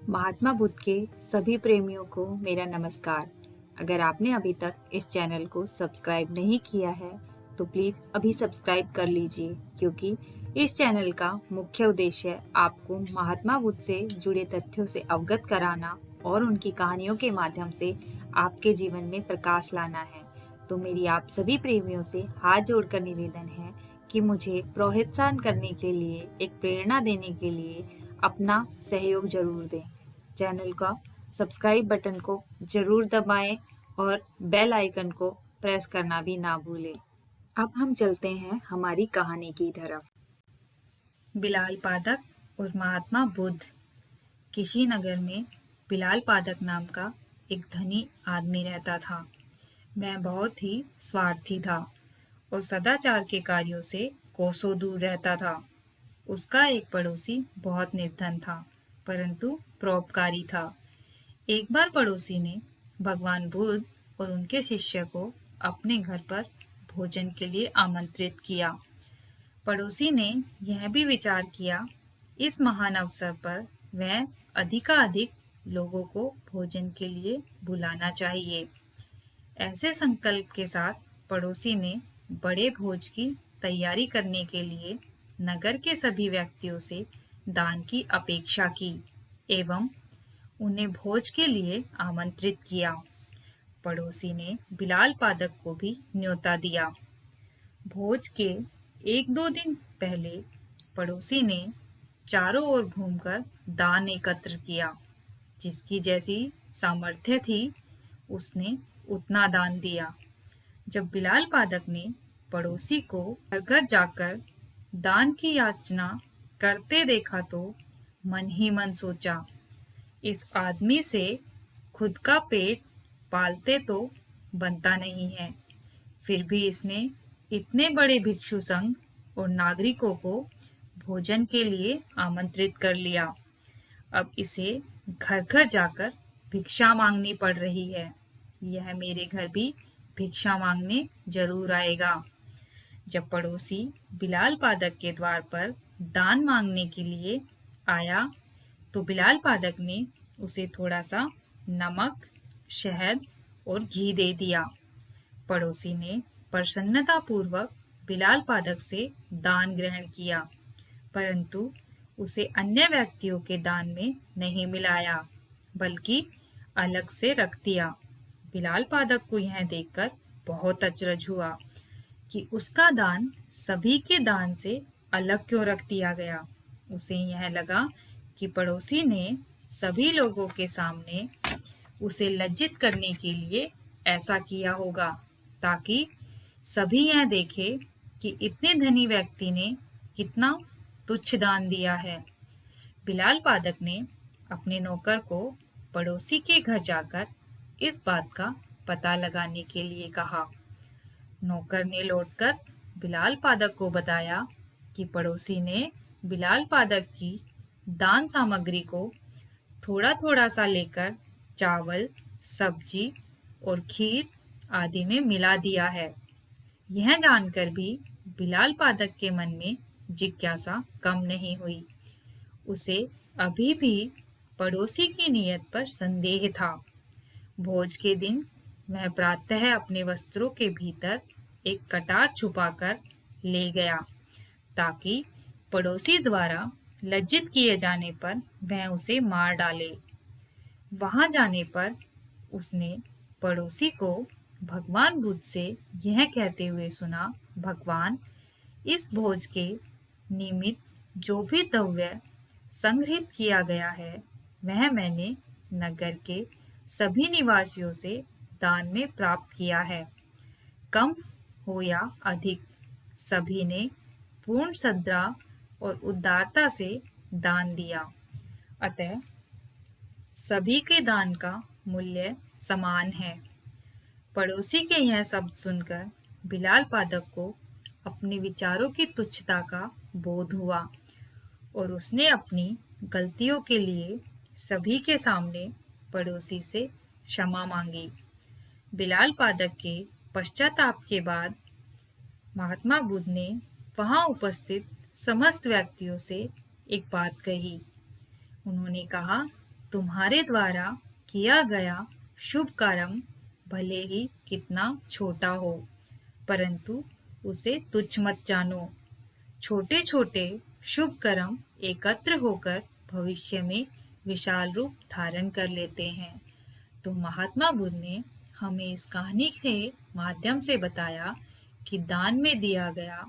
महात्मा बुद्ध के सभी प्रेमियों को मेरा नमस्कार। अगर आपने अभी तक इस चैनल को सब्सक्राइब नहीं किया है तो प्लीज़ अभी सब्सक्राइब कर लीजिए, क्योंकि इस चैनल का मुख्य उद्देश्य आपको महात्मा बुद्ध से जुड़े तथ्यों से अवगत कराना और उनकी कहानियों के माध्यम से आपके जीवन में प्रकाश लाना है। तो मेरी आप सभी प्रेमियों से हाथ जोड़कर निवेदन है कि मुझे प्रोत्साहन करने के लिए, एक प्रेरणा देने के लिए अपना सहयोग जरूर दें। चैनल का सब्सक्राइब बटन को जरूर दबाएं और बेल आइकन को प्रेस करना भी ना भूलें। अब हम चलते हैं हमारी कहानी की तरफ। बिलाल पादक और महात्मा बुद्ध। किसी नगर में बिलाल पादक नाम का एक धनी आदमी रहता था। वह बहुत ही स्वार्थी था और सदाचार के कार्यों से कोसों दूर रहता था। उसका एक पड़ोसी बहुत निर्धन था, परंतु परोपकारी था। एक बार पड़ोसी ने भगवान बुद्ध और उनके शिष्य को अपने घर पर भोजन के लिए आमंत्रित किया। पड़ोसी ने यह भी विचार किया, इस महान अवसर पर वह अधिकाधिक लोगों को भोजन के लिए बुलाना चाहिए। ऐसे संकल्प के साथ पड़ोसी ने बड़े भोज की तैयारी करने के लिए नगर के सभी व्यक्तियों से दान की अपेक्षा की एवं उन्हें भोज के लिए आमंत्रित किया। पड़ोसी ने बिलाल पादक को भी न्योता दिया। भोज के 1-2 दिन पहले पड़ोसी ने चारों ओर घूमकर दान एकत्र किया। जिसकी जैसी सामर्थ्य थी उसने उतना दान दिया। जब बिलाल पादक ने पड़ोसी को घर घर जाकर दान की याचना करते देखा तो मन ही मन सोचा, इस आदमी से खुद का पेट पालते तो बनता नहीं है, फिर भी इसने इतने बड़े भिक्षु संघ और नागरिकों को भोजन के लिए आमंत्रित कर लिया। अब इसे घर घर जाकर भिक्षा मांगनी पड़ रही है। यह मेरे घर भी भिक्षा मांगने जरूर आएगा। जब पड़ोसी बिलाल पादक के द्वार पर दान मांगने के लिए आया तो बिलाल पादक ने उसे थोड़ा सा नमक, शहद और घी दे दिया। पड़ोसी ने प्रसन्नतापूर्वक बिलाल पादक से दान ग्रहण किया, परंतु उसे अन्य व्यक्तियों के दान में नहीं मिलाया, बल्कि अलग से रख दिया। बिलाल पादक को यह देखकर बहुत अचरज हुआ कि उसका दान सभी के दान से अलग क्यों रख दिया गया। उसे यह लगा कि पड़ोसी ने सभी लोगों के सामने उसे लज्जित करने के लिए ऐसा किया होगा, ताकि सभी यह देखे कि इतने धनी व्यक्ति ने कितना तुच्छ दान दिया है। बिलाल पादक ने अपने नौकर को पड़ोसी के घर जाकर इस बात का पता लगाने के लिए कहा। नौकर ने लौटकर बिलाल पादक को बताया कि पड़ोसी ने बिलाल पादक की दान सामग्री को थोड़ा थोड़ा सा लेकर चावल, सब्जी और खीर आदि में मिला दिया है। यह जानकर भी बिलाल पादक के मन में जिज्ञासा कम नहीं हुई। उसे अभी भी पड़ोसी की नीयत पर संदेह था। भोज के दिन वह प्रातः अपने वस्त्रों के भीतर एक कटार छुपाकर ले गया, ताकि पड़ोसी द्वारा लज्जित किए जाने पर वह उसे मार डाले। वहां जाने पर उसने पड़ोसी को भगवान बुद्ध से यह कहते हुए सुना, भगवान, इस भोज के निमित्त जो भी द्रव्य संग्रहित किया गया है वह मैंने नगर के सभी निवासियों से दान में प्राप्त किया है। कम हो या अधिक, सभी ने पूर्ण श्रद्धा और उदारता से दान दिया। अतः सभी के दान का मूल्य समान है। पड़ोसी के यह शब्द सुनकर बिलाल पादक को अपने विचारों की तुच्छता का बोध हुआ और उसने अपनी गलतियों के लिए सभी के सामने पड़ोसी से क्षमा मांगी। बिलाल पादक के पश्चाताप के बाद महात्मा बुद्ध ने वहां उपस्थित समस्त व्यक्तियों से एक बात कही। उन्होंने कहा, तुम्हारे द्वारा किया गया शुभ कर्म भले ही कितना छोटा हो, परंतु उसे तुच्छ मत जानो। छोटे छोटे शुभ कर्म एकत्र होकर भविष्य में विशाल रूप धारण कर लेते हैं। तो महात्मा बुद्ध ने हमें इस कहानी के माध्यम से बताया कि दान में दिया गया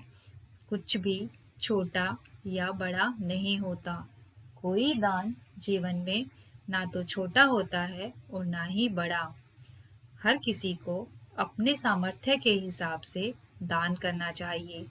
कुछ भी छोटा या बड़ा नहीं होता। कोई दान जीवन में ना तो छोटा होता है और ना ही बड़ा। हर किसी को अपने सामर्थ्य के हिसाब से दान करना चाहिए।